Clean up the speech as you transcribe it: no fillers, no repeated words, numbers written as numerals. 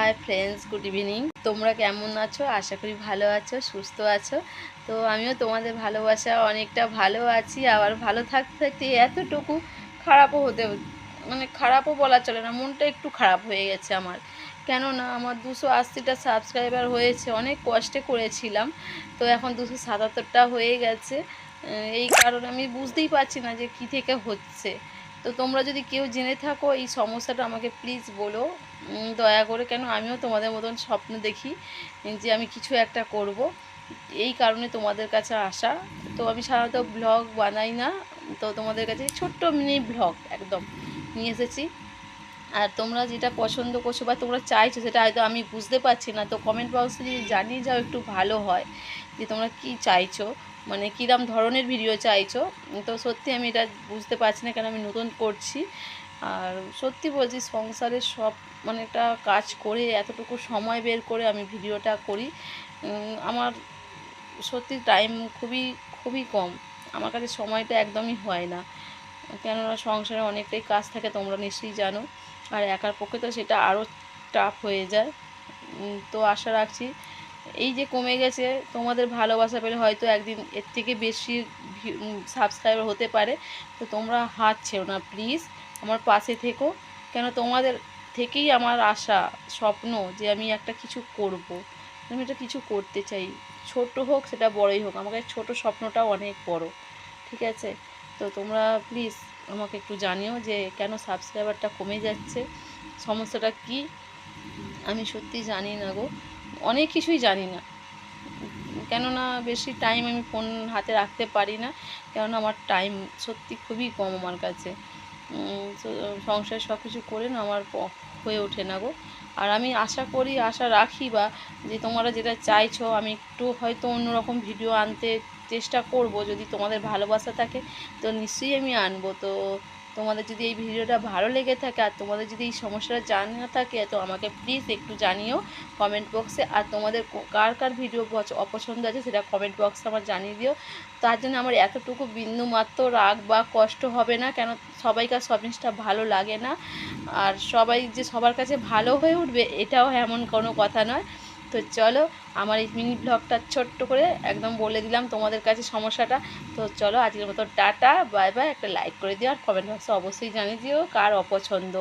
Hi friends, good evening. তোমরা কেমন আছো? আশা করি ভালো আছো, সুস্থ আছো। তো আমিও তোমাদের ভালোবাসা অনেকটা ভালো আছি। আবার ভালো থাকতে থাকতে এতটুকু খারাপও খারাপও বলা চলে না, মনটা একটু খারাপ হয়ে গেছে আমার। কেননা আমার 280টা সাবস্ক্রাইবার হয়েছে, অনেক কষ্টে করেছিলাম। তো এখন 277টা হয়ে গেছে। এই কারণে আমি বুঝতেই পারছি না যে কী থেকে হচ্ছে। তো তোমরা যদি কেউ জেনে থাকো এই সমস্যাটা আমাকে প্লিজ বলো দয়া করে। কেন আমিও তোমাদের মতন স্বপ্ন দেখি যে আমি কিছু একটা করব, এই কারণে তোমাদের কাছে আসা। তো আমি সাধারণত ব্লগ বানাই না, তো তোমাদের কাছে ছোট্ট মিনি ব্লগ একদম নিয়ে এসেছি। আর তোমরা যেটা পছন্দ করছো বা তোমরা চাইছো সেটা হয়তো আমি বুঝতে পারছি না, তো কমেন্ট বক্সে যদি জানিয়ে যাও একটু ভালো হয় যে তোমরা কি চাইছো, মানে কীরকম ধরনের ভিডিও চাইছো। তো সত্যি আমি এটা বুঝতে পারছি না, কেন আমি নতুন করছি। আর সত্যি বলছি, সংসারের সব একটা কাজ করে এতটুকু সময় বের করে আমি ভিডিওটা করি। আমার সত্যি টাইম খুবই খুবই কম, আমার কাছে সময়টা একদমই হয় না। কেননা সংসারে অনেকটাই কাজ থাকে, তোমরা নিশ্চয়ই জানো। আর একার পক্ষে তো সেটা আরও টাফ হয়ে যায়। তো আশা রাখছি এই যে কমে গেছে, তোমাদের ভালোবাসা পেলে হয়তো একদিন এর থেকে বেশি সাবস্ক্রাইবার হতে পারে। তো তোমরা হাত ছেড়ো না প্লিজ, আমার পাশে থেকো। কেন তোমাদের থেকেই আমার আশা, স্বপ্ন যে আমি একটা কিছু করব, আমি একটা কিছু করতে চাই। ছোট হোক সেটা বড়ই হোক, আমাকে ছোট স্বপ্নটাও অনেক বড়, ঠিক আছে? তো তোমরা প্লিজ আমাকে একটু জানিও যে কেন সাবস্ক্রাইবারটা কমে যাচ্ছে, সমস্যাটা কি। আমি সত্যি জানি না গো, অনেক কিছুই জানি না। কেননা বেশি টাইম আমি ফোন হাতে রাখতে পারি না, কেননা আমার টাইম সত্যি খুবই কম আমার কাছে। সংসার সব কিছু করে না আমার হয়ে ওঠে না গো। আর আমি আশা করি, আশা রাখি বা যে তোমরা যেটা চাইছো আমি একটু হয়তো অন্যরকম ভিডিও আনতে চেষ্টা করব, যদি তোমাদের ভালোবাসা থাকে তো নিশ্চয়ই আমি আনবো। তো তোমাদের যদি এই ভিডিওটা ভালো লেগে থাকে আর তোমাদের যদি এই সমস্যাটা জানা থাকে তো আমাকে প্লিজ একটু জানিও কমেন্ট বক্সে। আর তোমাদের কার কার ভিডিও অপছন্দ আছে সেটা কমেন্ট বক্সে আমার জানিয়ে দিও। তার জন্য আমার এতটুকু বিন্দুমাত্র রাগ বা কষ্ট হবে না, কেন সবাইকার সব জিনিসটা ভালো লাগে না। আর সবাই যে সবার কাছে ভালো হয়ে উঠবে এটাও এমন কোনো কথা নয়। তো চলো, আমার এই মিনি ব্লগটা ছোট্ট করে একদম বলে দিলাম তোমাদের কাছে সমস্যাটা। তো চলো আজকের মতো টাটা, বাই বাই। একটা লাইক করে দিও আর কমেন্ট বক্সে অবশ্যই জানিয়ে দিও কার অপছন্দ।